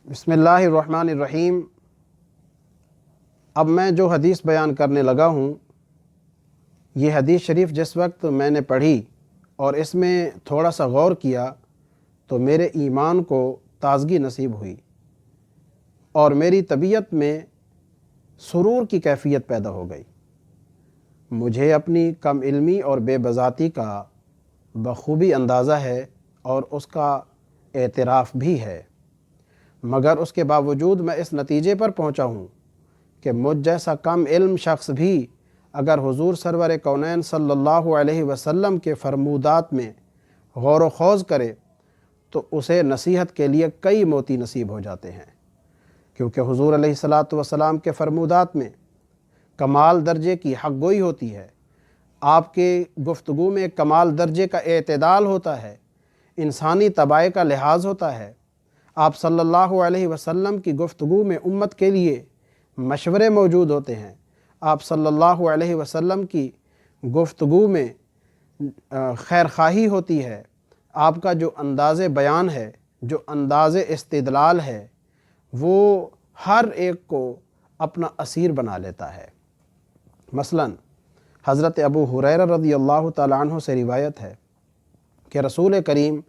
بسم اللہ الرحمن الرحیم۔ اب میں جو حدیث بیان کرنے لگا ہوں، یہ حدیث شریف جس وقت میں نے پڑھی اور اس میں تھوڑا سا غور کیا تو میرے ایمان کو تازگی نصیب ہوئی اور میری طبیعت میں سرور کی کیفیت پیدا ہو گئی۔ مجھے اپنی کم علمی اور بے بذاتی کا بخوبی اندازہ ہے اور اس کا اعتراف بھی ہے، مگر اس کے باوجود میں اس نتیجے پر پہنچا ہوں کہ مجھ جیسا کم علم شخص بھی اگر حضور سرور کونین صلی اللہ علیہ وسلم کے فرمودات میں غور و خوض کرے تو اسے نصیحت کے لیے کئی موتی نصیب ہو جاتے ہیں، کیونکہ حضور علیہ الصلاۃ والسلام کے فرمودات میں کمال درجے کی حق گوئی ہوتی ہے، آپ کے گفتگو میں کمال درجے کا اعتدال ہوتا ہے، انسانی طبائع کا لحاظ ہوتا ہے۔ آپ صلی اللہ علیہ وسلم کی گفتگو میں امت کے لیے مشورے موجود ہوتے ہیں، آپ صلی اللہ علیہ وسلم کی گفتگو میں خیر خواہی ہوتی ہے، آپ کا جو انداز بیان ہے، جو انداز استدلال ہے، وہ ہر ایک کو اپنا اسیر بنا لیتا ہے۔ مثلا حضرت ابو ہریرہ رضی اللہ تعالیٰ عنہ سے روایت ہے کہ رسول کریم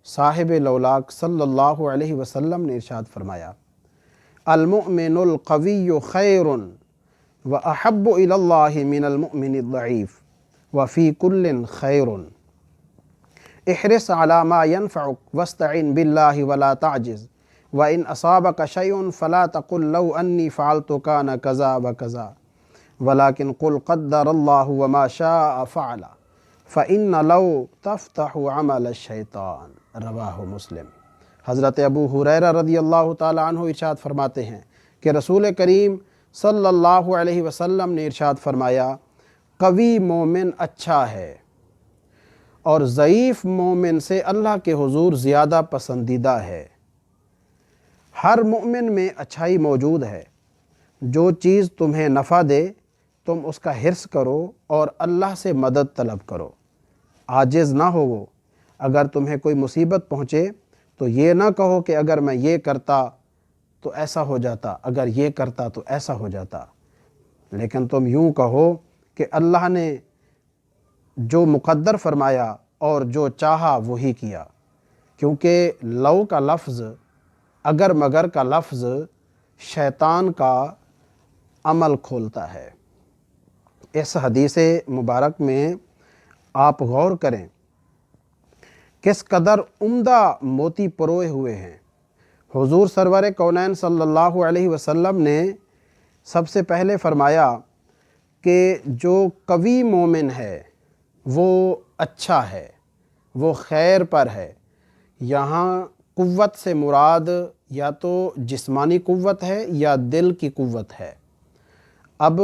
صاحب لولاک صلی اللہ علیہ وسلم نے ارشاد فرمایا: المؤمن القوی خیر واحب الی اللہ من المؤمن الضعیف وفی کل خیر احرص علی ما ینفعک واستعن باللہ ولا تعجز وان اصابک شیء فلا تقل لو انی فعلت کان کذا وکذا ولكن قل قدر اللہ وما شاء فعل فإن لو تفتح عمل الشیطان۔ رواہ مسلم۔ حضرت ابو ہریرہ رضی اللہ تعالیٰ عنہ ارشاد فرماتے ہیں کہ رسول کریم صلی اللہ علیہ وسلم نے ارشاد فرمایا، قوی مومن اچھا ہے اور ضعیف مومن سے اللہ کے حضور زیادہ پسندیدہ ہے۔ ہر مومن میں اچھائی موجود ہے، جو چیز تمہیں نفع دے تم اس کا حرص کرو اور اللہ سے مدد طلب کرو، عاجز نہ ہوو۔ اگر تمہیں کوئی مصیبت پہنچے تو یہ نہ کہو کہ اگر میں یہ کرتا تو ایسا ہو جاتا، اگر یہ کرتا تو ایسا ہو جاتا، لیکن تم یوں کہو کہ اللہ نے جو مقدر فرمایا اور جو چاہا وہی کیا، کیونکہ لو کا لفظ، اگر مگر کا لفظ شیطان کا عمل کھولتا ہے۔ اس حدیث مبارک میں آپ غور کریں کس قدر عمدہ موتی پروئے ہوئے ہیں۔ حضور سرور کونین صلی اللہ علیہ وسلم نے سب سے پہلے فرمایا کہ جو قوی مومن ہے وہ اچھا ہے، وہ خیر پر ہے۔ یہاں قوت سے مراد یا تو جسمانی قوت ہے یا دل کی قوت ہے۔ اب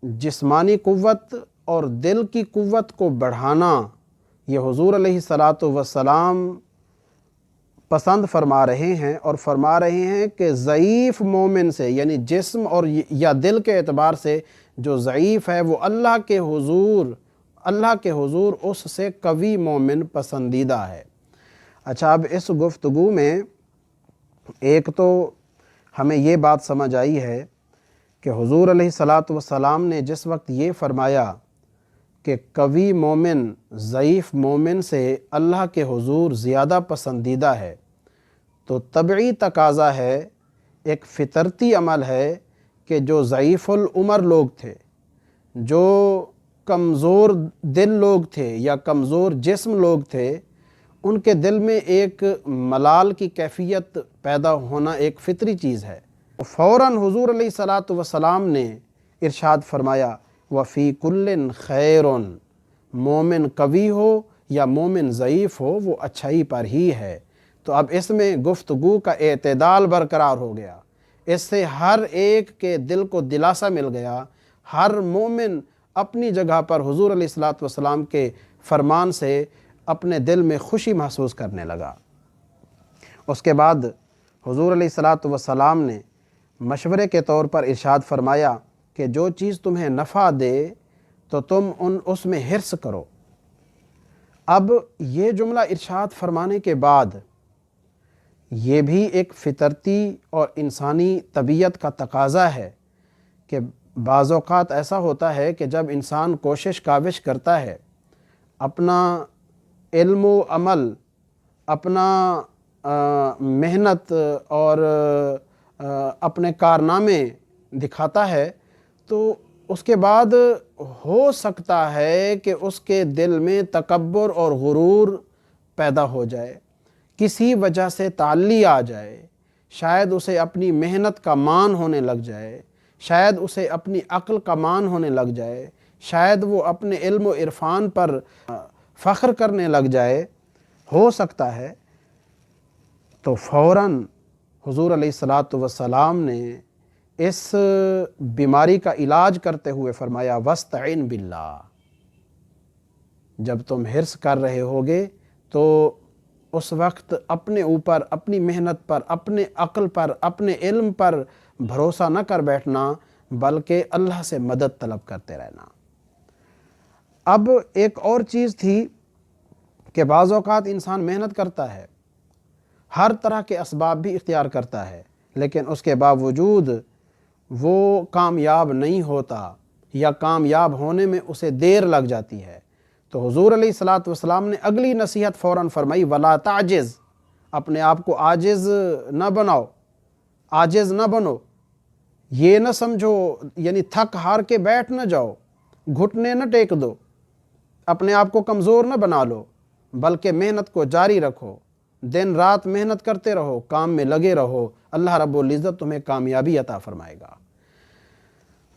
جسمانی قوت اور دل کی قوت کو بڑھانا یہ حضور علیہ الصلاۃ والسلام پسند فرما رہے ہیں، اور فرما رہے ہیں کہ ضعیف مومن سے، یعنی جسم اور یا دل کے اعتبار سے جو ضعیف ہے وہ اللہ کے حضور اس سے قوی مومن پسندیدہ ہے۔ اچھا، اب اس گفتگو میں ایک تو ہمیں یہ بات سمجھ آئی ہے کہ حضور علیہ الصلاۃ والسلام نے جس وقت یہ فرمایا کہ قوی مومن ضعیف مومن سے اللہ کے حضور زیادہ پسندیدہ ہے، تو طبعی تقاضا ہے، ایک فطرتی عمل ہے کہ جو ضعیف العمر لوگ تھے، جو کمزور دل لوگ تھے یا کمزور جسم لوگ تھے، ان کے دل میں ایک ملال کی کیفیت پیدا ہونا ایک فطری چیز ہے۔ فوراً حضور علیہ الصلاۃ والسلام نے ارشاد فرمایا، وفی کل خیر، مومن قوی ہو یا مومن ضعیف ہو وہ اچھائی پر ہی ہے۔ تو اب اس میں گفتگو کا اعتدال برقرار ہو گیا، اس سے ہر ایک کے دل کو دلاسا مل گیا، ہر مومن اپنی جگہ پر حضور علیہ الصلاۃ والسلام کے فرمان سے اپنے دل میں خوشی محسوس کرنے لگا۔ اس کے بعد حضور علیہ الصلاۃ والسلام نے مشورے کے طور پر ارشاد فرمایا کہ جو چیز تمہیں نفع دے تو تم اس میں حرص کرو۔ اب یہ جملہ ارشاد فرمانے کے بعد یہ بھی ایک فطرتی اور انسانی طبیعت کا تقاضا ہے کہ بعض اوقات ایسا ہوتا ہے کہ جب انسان کوشش کاوش کرتا ہے، اپنا علم و عمل، اپنا محنت اور اپنے کارنامے دکھاتا ہے، تو اس کے بعد ہو سکتا ہے کہ اس کے دل میں تکبر اور غرور پیدا ہو جائے، کسی وجہ سے تعلی آ جائے، شاید اسے اپنی محنت کا مان ہونے لگ جائے، شاید اسے اپنی عقل کا مان ہونے لگ جائے، شاید وہ اپنے علم و عرفان پر فخر کرنے لگ جائے، ہو سکتا ہے۔ تو فوراً حضور علیہ الصلاۃ والسلام نے اس بیماری کا علاج کرتے ہوئے فرمایا وَاسْتَعِنْ بِاللَّهِ، جب تم حرص کر رہے ہوگے تو اس وقت اپنے اوپر، اپنی محنت پر، اپنے عقل پر، اپنے علم پر بھروسہ نہ کر بیٹھنا، بلکہ اللہ سے مدد طلب کرتے رہنا۔ اب ایک اور چیز تھی کہ بعض اوقات انسان محنت کرتا ہے، ہر طرح کے اسباب بھی اختیار کرتا ہے، لیکن اس کے باوجود وہ کامیاب نہیں ہوتا یا کامیاب ہونے میں اسے دیر لگ جاتی ہے۔ تو حضور علیہ الصلاۃ والسلام نے اگلی نصیحت فوراً فرمائی وَلَا تَعْجِزْ، اپنے آپ کو عاجز نہ بناؤ، عاجز نہ بنو، یہ نہ سمجھو یعنی تھک ہار کے بیٹھ نہ جاؤ، گھٹنے نہ ٹیک دو، اپنے آپ کو کمزور نہ بنا لو، بلکہ محنت کو جاری رکھو، دن رات محنت کرتے رہو، کام میں لگے رہو، اللہ رب العزت تمہیں کامیابی عطا فرمائے گا۔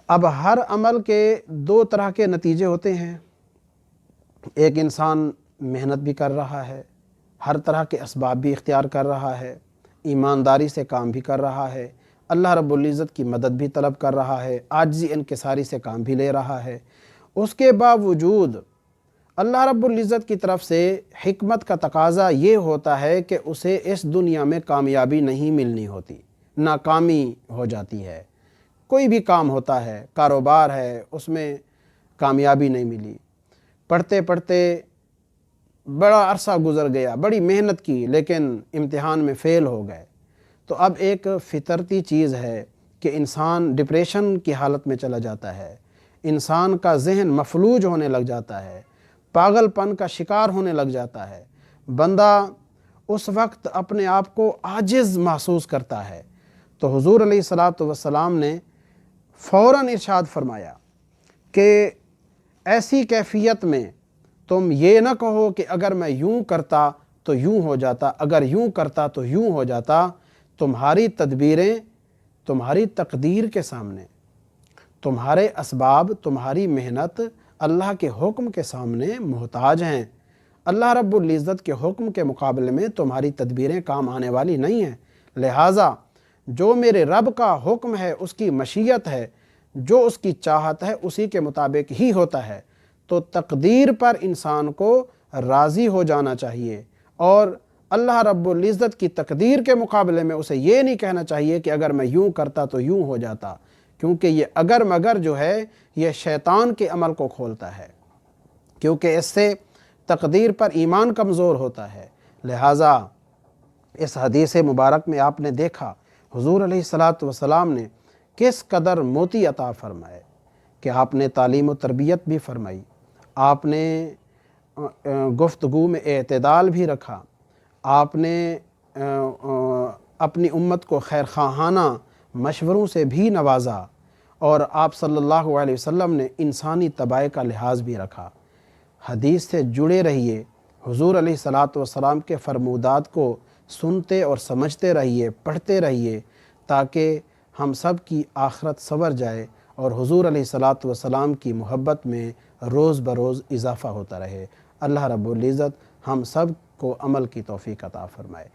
اب ہر عمل کے دو طرح کے نتیجے ہوتے ہیں، ایک انسان محنت بھی کر رہا ہے، ہر طرح کے اسباب بھی اختیار کر رہا ہے، ایمانداری سے کام بھی کر رہا ہے، اللہ رب العزت کی مدد بھی طلب کر رہا ہے، عاجزی انکساری سے کام بھی لے رہا ہے، اس کے باوجود اللہ رب العزت کی طرف سے حکمت کا تقاضا یہ ہوتا ہے کہ اسے اس دنیا میں کامیابی نہیں ملنی ہوتی، ناکامی ہو جاتی ہے۔ کوئی بھی کام ہوتا ہے، کاروبار ہے، اس میں کامیابی نہیں ملی، پڑھتے پڑھتے بڑا عرصہ گزر گیا، بڑی محنت کی لیکن امتحان میں فیل ہو گئے، تو اب ایک فطرتی چیز ہے کہ انسان ڈپریشن کی حالت میں چلا جاتا ہے، انسان کا ذہن مفلوج ہونے لگ جاتا ہے، پاگل پن کا شکار ہونے لگ جاتا ہے، بندہ اس وقت اپنے آپ کو عاجز محسوس کرتا ہے۔ تو حضور علیہ الصلاۃ والسلام نے فوراً ارشاد فرمایا کہ ایسی کیفیت میں تم یہ نہ کہو کہ اگر میں یوں کرتا تو یوں ہو جاتا، اگر یوں کرتا تو یوں ہو جاتا، تمہاری تدبیریں تمہاری تقدیر کے سامنے، تمہارے اسباب، تمہاری محنت اللہ کے حکم کے سامنے محتاج ہیں، اللہ رب العزت کے حکم کے مقابلے میں تمہاری تدبیریں کام آنے والی نہیں ہیں، لہٰذا جو میرے رب کا حکم ہے، اس کی مشیت ہے، جو اس کی چاہت ہے اسی کے مطابق ہی ہوتا ہے۔ تو تقدیر پر انسان کو راضی ہو جانا چاہیے، اور اللہ رب العزت کی تقدیر کے مقابلے میں اسے یہ نہیں کہنا چاہیے کہ اگر میں یوں کرتا تو یوں ہو جاتا، کیونکہ یہ اگر مگر جو ہے یہ شیطان کے عمل کو کھولتا ہے، کیونکہ اس سے تقدیر پر ایمان کمزور ہوتا ہے۔ لہٰذا اس حدیث مبارک میں آپ نے دیکھا حضور علیہ الصلاۃ والسلام نے کس قدر موتی عطا فرمائے کہ آپ نے تعلیم و تربیت بھی فرمائی، آپ نے گفتگو میں اعتدال بھی رکھا، آپ نے اپنی امت کو خیر خواہانہ مشوروں سے بھی نوازا، اور آپ صلی اللہ علیہ وسلم نے انسانی طبع کا لحاظ بھی رکھا۔ حدیث سے جڑے رہیے، حضور علیہ الصلاۃ والسلام کے فرمودات کو سنتے اور سمجھتے رہیے، پڑھتے رہیے، تاکہ ہم سب کی آخرت سنور جائے اور حضور علیہ الصلاۃ والسلام کی محبت میں روز بروز اضافہ ہوتا رہے۔ اللہ رب العزت ہم سب کو عمل کی توفیق عطا فرمائے۔